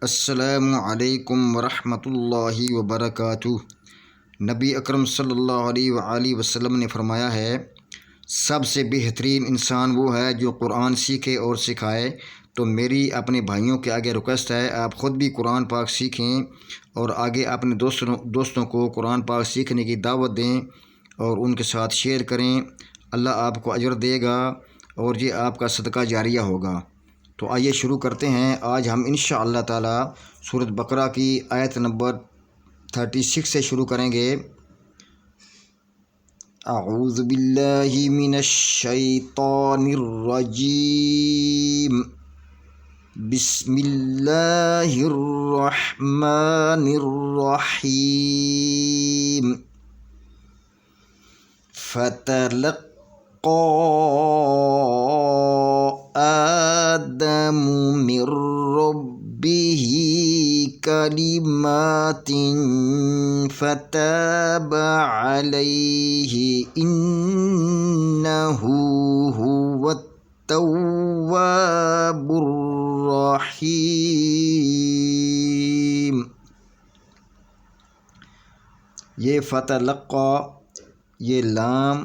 السلام علیکم ورحمۃ اللہ وبرکاتہ۔ نبی اکرم صلی اللہ علیہ وآلہ وسلم نے فرمایا ہے، سب سے بہترین انسان وہ ہے جو قرآن سیکھے اور سکھائے۔ تو میری اپنے بھائیوں کے آگے ریکویسٹ ہے، آپ خود بھی قرآن پاک سیکھیں اور آگے اپنے دوستوں کو قرآن پاک سیکھنے کی دعوت دیں اور ان کے ساتھ شیئر کریں۔ اللہ آپ کو اجر دے گا اور یہ آپ کا صدقہ جاریہ ہوگا۔ تو آئیے شروع کرتے ہیں۔ آج ہم انشاءاللہ تعالی سورۃ بقرہ کی آیت نمبر 36 سے شروع کریں گے۔ اعوذ باللہ من الشیطان الرجیم، بسم اللہ الرحمن الرحیم۔ فتلقى آدم من ربه كلمات فتاب عليه إنه هو التواب الرحيم۔ یہ فتلقى، یہ لام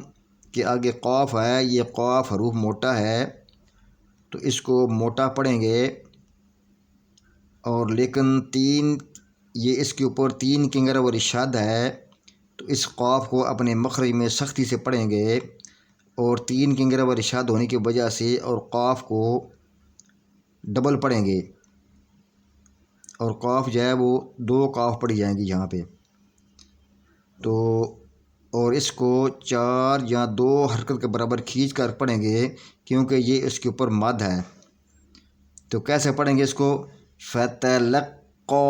کے آگے قاف ہے، یہ قاف حروف موٹا ہے تو اس کو موٹا پڑھیں گے، اور لیکن یہ اس کے اوپر 3 کنگر اور اشاد ہے تو اس قاف کو اپنے مخرج میں سختی سے پڑھیں گے، اور 3 کنگر اور اشاد ہونے کی وجہ سے اور قاف کو ڈبل پڑھیں گے، اور قاف جو ہے وہ 2 قاف پڑھی جائیں گی یہاں پہ، تو اور اس کو 4 یا 2 حرکت کے برابر کھینچ کر پڑھیں گے کیونکہ یہ اس کے اوپر مد ہے۔ تو کیسے پڑھیں گے اس کو؟ فتلقى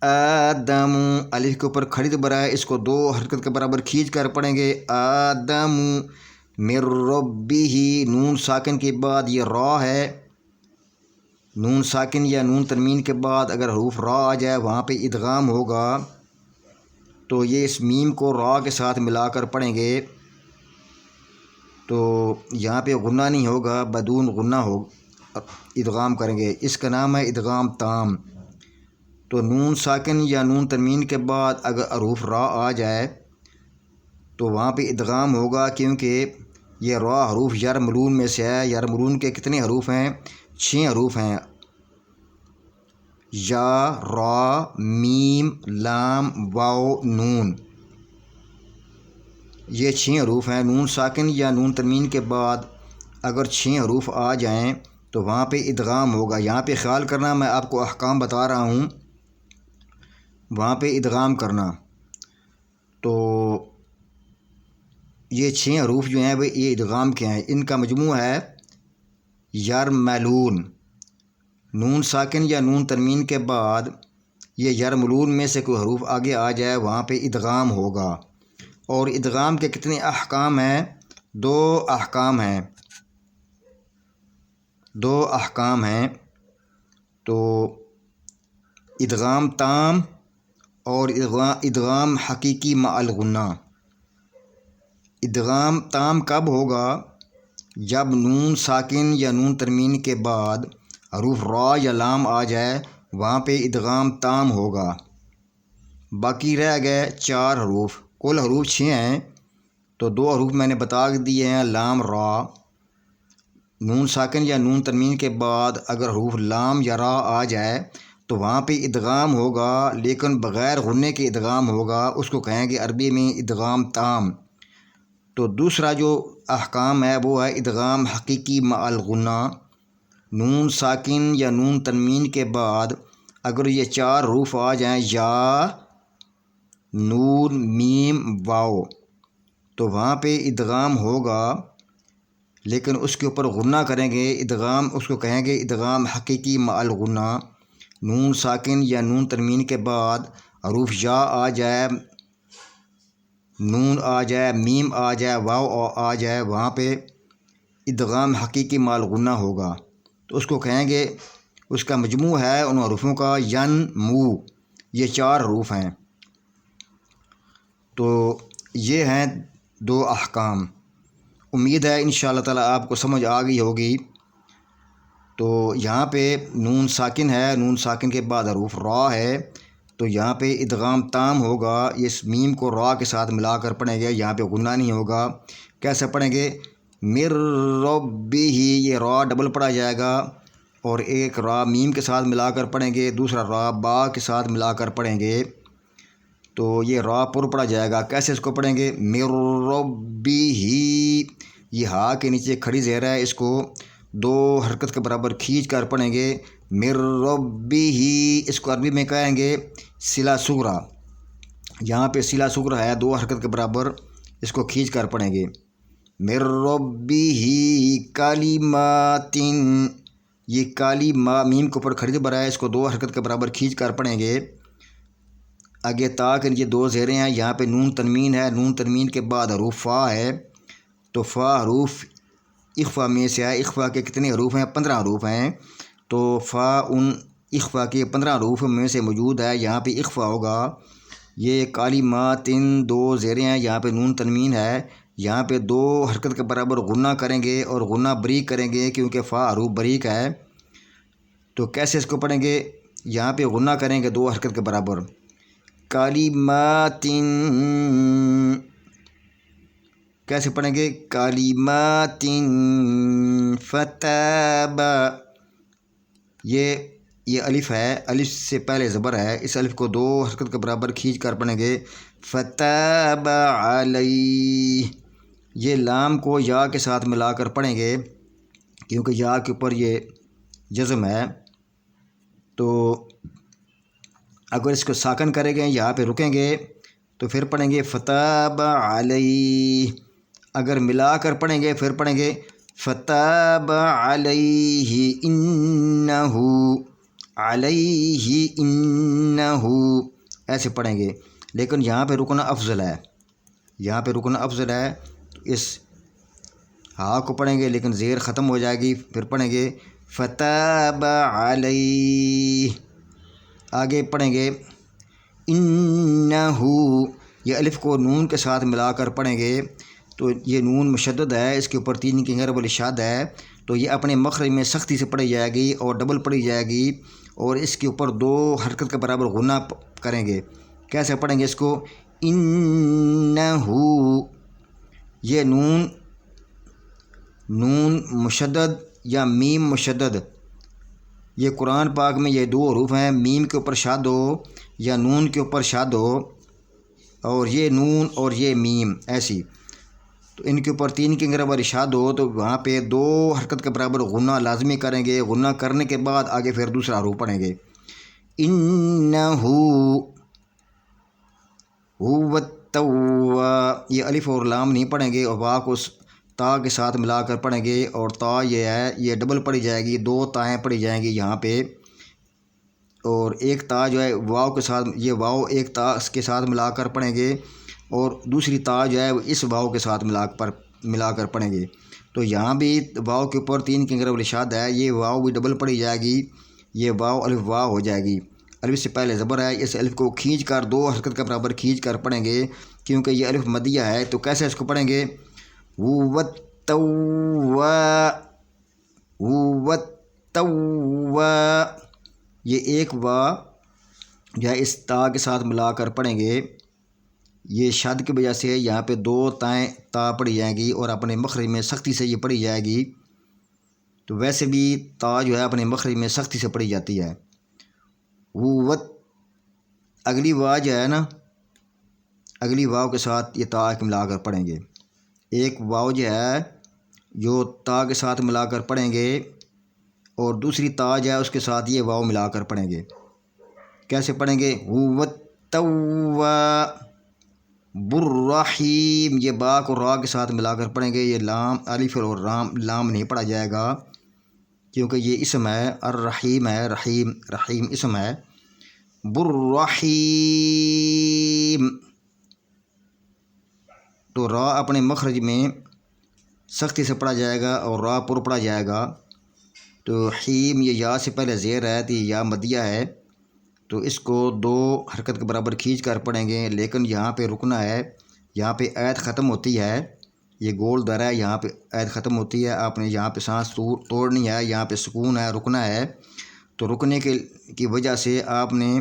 آدم، الف کے اوپر کھڑی زبر ہے، اس کو 2 حرکت کے برابر کھینچ کر پڑھیں گے۔ آدم من ربہ، نون ساکن کے بعد یہ را ہے، نون ساکن یا نون تنوین کے بعد اگر حروف را آ جائے وہاں پہ ادغام ہوگا تو یہ اس میم کو را کے ساتھ ملا کر پڑھیں گے، تو یہاں پہ غنہ نہیں ہوگا، بدون غنہ ہو ادغام کریں گے، اس کا نام ہے ادغام تام۔ تو نون ساکن یا نون تنوین کے بعد اگر حروف را آ جائے تو وہاں پہ ادغام ہوگا، کیونکہ یہ را حروف یرملون میں سے ہے۔ یرملون کے کتنے حروف ہیں؟ 6 حروف ہیں، یا، را، میم، لام، واو، نون، یہ 6 حروف ہیں۔ نون ساکن یا نون تنوین کے بعد اگر 6 حروف آ جائیں تو وہاں پہ ادغام ہوگا۔ یہاں پہ خیال کرنا، میں آپ کو احکام بتا رہا ہوں، وہاں پہ ادغام کرنا۔ تو یہ 6 حروف جو ہیں وہ یہ ادغام کے ہیں، ان کا مجموع ہے یرملون۔ نون ساکن یا نون تنوین کے بعد یہ یرملون میں سے کوئی حروف آگے آ جائے وہاں پہ ادغام ہوگا۔ اور ادغام کے کتنے احکام ہیں؟ 2 احکام ہیں، 2 احکام ہیں۔ تو ادغام تام اور ادغام حقیقی مع الغنہ۔ ادغام تام کب ہوگا؟ جب نون ساکن یا نون تنوین کے بعد حروف را یا لام آ جائے وہاں پہ ادغام تام ہوگا۔ باقی رہ گئے 4 حروف، کل حروف 6 ہیں، تو 2 حروف میں نے بتا دیے ہیں، لام، را۔ نون ساکن یا نون تنوین کے بعد اگر حروف لام یا را آ جائے تو وہاں پہ ادغام ہوگا، لیکن بغیر غنے کے ادغام ہوگا، اس کو کہیں گے عربی میں ادغام تام۔ تو دوسرا جو احکام ہے وہ ہے ادغام حقیقی مع الغنہ۔ نون ساکن یا نون تنوین کے بعد اگر یہ 4 حروف آ جائیں، یا، نون، میم، واو، تو وہاں پہ ادغام ہوگا، لیکن اس کے اوپر غنہ کریں گے، ادغام اس کو کہیں گے ادغام حقیقی مع الغنہ۔ نون ساکن یا نون تنوین کے بعد حروف یا آ جائے، نون آ جائے، میم آ جائے، واو آ جائے، وہاں پہ ادغام حقیقی مع الغنہ ہوگا، تو اس کو کہیں گے، اس کا مجموع ہے ان حروفوں کا ینمو، یہ 4 حروف ہیں۔ تو یہ ہیں 2 احکام۔ امید ہے انشاءاللہ تعالی آپ کو سمجھ آ گئی ہوگی۔ تو یہاں پہ نون ساکن ہے، نون ساکن کے بعد حروف را ہے، تو یہاں پہ ادغام تام ہوگا، اس میم کو را کے ساتھ ملا کر پڑھیں گے، یہاں پہ غنہ نہیں ہوگا۔ کیسے پڑھیں گے؟ مر ربہ، یہ را ڈبل پڑھا جائے گا، اور ایک را میم کے ساتھ ملا کر پڑھیں گے، دوسرا را با کے ساتھ ملا کر پڑھیں گے، تو یہ را پر پڑھا جائے گا۔ کیسے اس کو پڑھیں گے؟ مر ربہ، یہ ہا کے نیچے کھڑی زیر ہے، اس کو 2 حرکت کے برابر کھینچ کر پڑھیں گے، مر ربہ، اس کو عربی میں کہیں گے صلہ صغریٰ، یہاں پہ صلہ صغریٰ ہے، 2 حرکت کے برابر اس کو کھینچ کر پڑھیں گے، مر ربہ کلمات، یہ کالی ما میم کے اوپر کھڑی زبر ہے، اس کو 2 حرکت کے برابر کھینچ کر پڑھیں گے۔ آگے تا کے نیچے 2 زیریں ہیں، یہاں پہ نون تنوین ہے، نون تنوین کے بعد حروف فا ہے، تو فا حروف اخفا میں سے ہے۔ اخفا کے کتنے حروف ہیں؟ 15 حروف ہیں، تو فا ان اخفا کے 15 حروف میں سے موجود ہے، یہاں پہ اخفا ہوگا۔ یہ کلمات 2 زیریں ہیں، یہاں پہ نون تنوین ہے، یہاں پہ 2 حرکت کے برابر غنہ کریں گے اور غنہ بریک کریں گے، کیونکہ فا حروف بریک ہے۔ تو کیسے اس کو پڑھیں گے؟ یہاں پہ غنہ کریں گے 2 حرکت کے برابر، کلمات، کیسے پڑھیں گے؟ کلمات فتاب، یہ الف ہے، الف سے پہلے زبر ہے، اس الف کو 2 حرکت کے برابر کھینچ کر پڑھیں گے، فتاب علیہ، یہ لام کو یا کے ساتھ ملا کر پڑھیں گے، کیونکہ یا کے اوپر یہ جزم ہے، تو اگر اس کو ساکن کریں گے، یہاں پہ رکیں گے تو پھر پڑھیں گے فتاب علیہ، اگر ملا کر پڑھیں گے پھر پڑھیں گے فتاب علیہ انہ، علیہ انہ، ایسے پڑھیں گے، لیکن یہاں پہ رکنا افضل ہے، یہاں پہ رکنا افضل ہے، تو اس ہا کو پڑھیں گے لیکن زیر ختم ہو جائے گی، پھر پڑھیں گے فتاب علیہ، آگے پڑھیں گے انہ، یہ الف کو نون کے ساتھ ملا کر پڑھیں گے، تو یہ نون مشدد ہے، اس کے اوپر 3 کی غیر والی شاد ہے، تو یہ اپنے مخرج میں سختی سے پڑھی جائے گی اور ڈبل پڑھی جائے گی، اور اس کے اوپر 2 حرکت کے برابر غنہ کریں گے۔ کیسے پڑھیں گے اس کو؟ انہ، یہ نون مشدد یا میم مشدد، یہ قرآن پاک میں یہ 2 حروف ہیں، میم کے اوپر شاد ہو یا نون کے اوپر شاد ہو، اور یہ نون اور یہ میم ایسی، تو ان کے اوپر 3 کی غیر والی شاد ہو، تو وہاں پہ 2 حرکت کے برابر غنہ لازمی کریں گے، غنہ کرنے کے بعد آگے پھر دوسرا حروف پڑھیں گے، انہ هو التواب، یہ الف اور لام نہیں پڑھیں گے، اور واو کو تا کے ساتھ ملا کر پڑھیں گے، اور تا یہ ہے یہ ڈبل پڑھی جائے گی، 2 تائیں پڑھی جائیں گی یہاں پہ، اور ایک تا جو ہے واو کے ساتھ، یہ واو ایک تا کے ساتھ ملا کر پڑھیں گے، اور دوسری تا جو ہے اس واو کے ساتھ ملا کر پڑھیں گے، تو یہاں بھی واو کے اوپر 3 کی غیر والی شاد ہے، یہ واو بھی ڈبل پڑھی جائے گی، یہ واو الف واو ہو جائے گی، الف سے پہلے زبر ہے، اس الف کو کھینچ کر 2 حرکت کے برابر کھینچ کر پڑھیں گے، کیونکہ یہ الف مدیہ ہے، تو کیسے اس کو پڑھیں گے؟ یہ ایک وا یا اس تا کے ساتھ ملا کر پڑھیں گے، یہ شد کی وجہ سے یہاں پہ 2 تائیں تا پڑھی جائیں گی، اور اپنے مخرج میں سختی سے یہ پڑھی جائے گی، تو ویسے بھی تا جو ہے اپنے مخرج میں سختی سے پڑھی جاتی ہے۔ اگلی وا جو ہے نا، اگلی واو کے ساتھ یہ تا ملا کر پڑھیں گے، ایک واو جو ہے جو تا کے ساتھ ملا کر پڑھیں گے، اور دوسری تا جو ہے اس کے ساتھ یہ واو ملا کر پڑھیں گے، کیسے پڑھیں گے؟ هو التواب الرحیم، یہ با کو را کے ساتھ ملا کر پڑھیں گے، یہ لام الف اور لام نہیں پڑھا جائے گا، کیونکہ یہ اسم ہے، الرحیم ہے، رحیم اسم ہے، بالرحیم، تو را اپنے مخرج میں سختی سے پڑھا جائے گا اور را پر پڑھا جائے گا، تو حیم یہ یا سے پہلے زیر ہے، تو یا مدیہ ہے، تو اس کو 2 حرکت کے برابر کھینچ کر پڑھیں گے، لیکن یہاں پہ رکنا ہے، یہاں پہ آیت ختم ہوتی ہے، یہ گول دائرہ ہے، یہاں پہ آیت ختم ہوتی ہے، آپ نے یہاں پہ سانس توڑنی ہے، یہاں پہ سکون ہے، رکنا ہے۔ تو رکنے کی وجہ سے آپ نے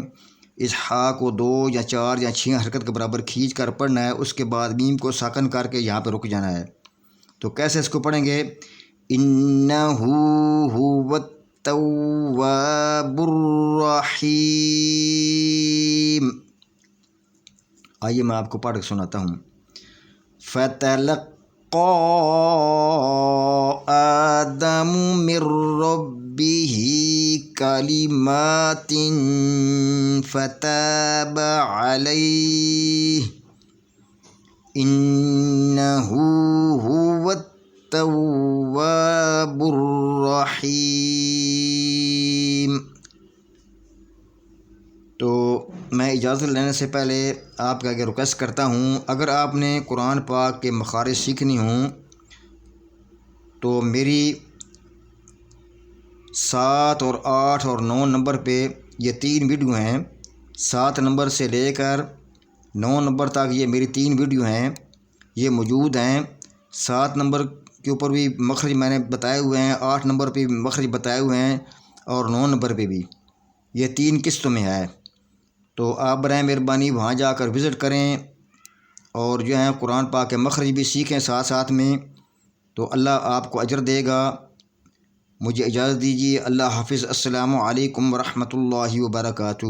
اس ہا کو 2 یا 4 یا 6 حرکت کے برابر کھینچ کر پڑھنا ہے، اس کے بعد میم کو ساکن کر کے یہاں پہ رک جانا ہے۔ تو کیسے اس کو پڑھیں گے؟ انہو هو التواب الرحیم۔ آئیے میں آپ کو پڑھ کے سناتا ہوں۔ فَتَلَقَّى آدَمُ مِن رَّبِّهِ كَلِمَاتٍ فَتَابَ عَلَيْهِ إِنَّهُ هُوَ التَّوَّابُ الرَّحِيمُ۔ تو میں اجازت لینے سے پہلے آپ کا آگے ریکویسٹ کرتا ہوں، اگر آپ نے قرآن پاک کے مخارج سیکھنی ہوں تو میری 7 اور 8 اور 9 نمبر پہ یہ 3 ویڈیو ہیں، 7 نمبر سے لے کر 9 نمبر تک یہ میری 3 ویڈیو ہیں، یہ موجود ہیں۔ 7 نمبر کے اوپر بھی مخرج میں نے بتائے ہوئے ہیں، 8 نمبر پہ بھی مخرج بتائے ہوئے ہیں، اور 9 نمبر پہ بھی یہ 3 قسطوں میں ہے۔ تو آپ برائے مہربانی وہاں جا کر وزٹ کریں اور جو ہیں قرآن پاک کے مخرج بھی سیکھیں ساتھ ساتھ میں، تو اللہ آپ کو اجر دے گا۔ مجھے اجازت دیجیے، اللہ حافظ، السلام علیکم ورحمۃ اللہ وبرکاتہ۔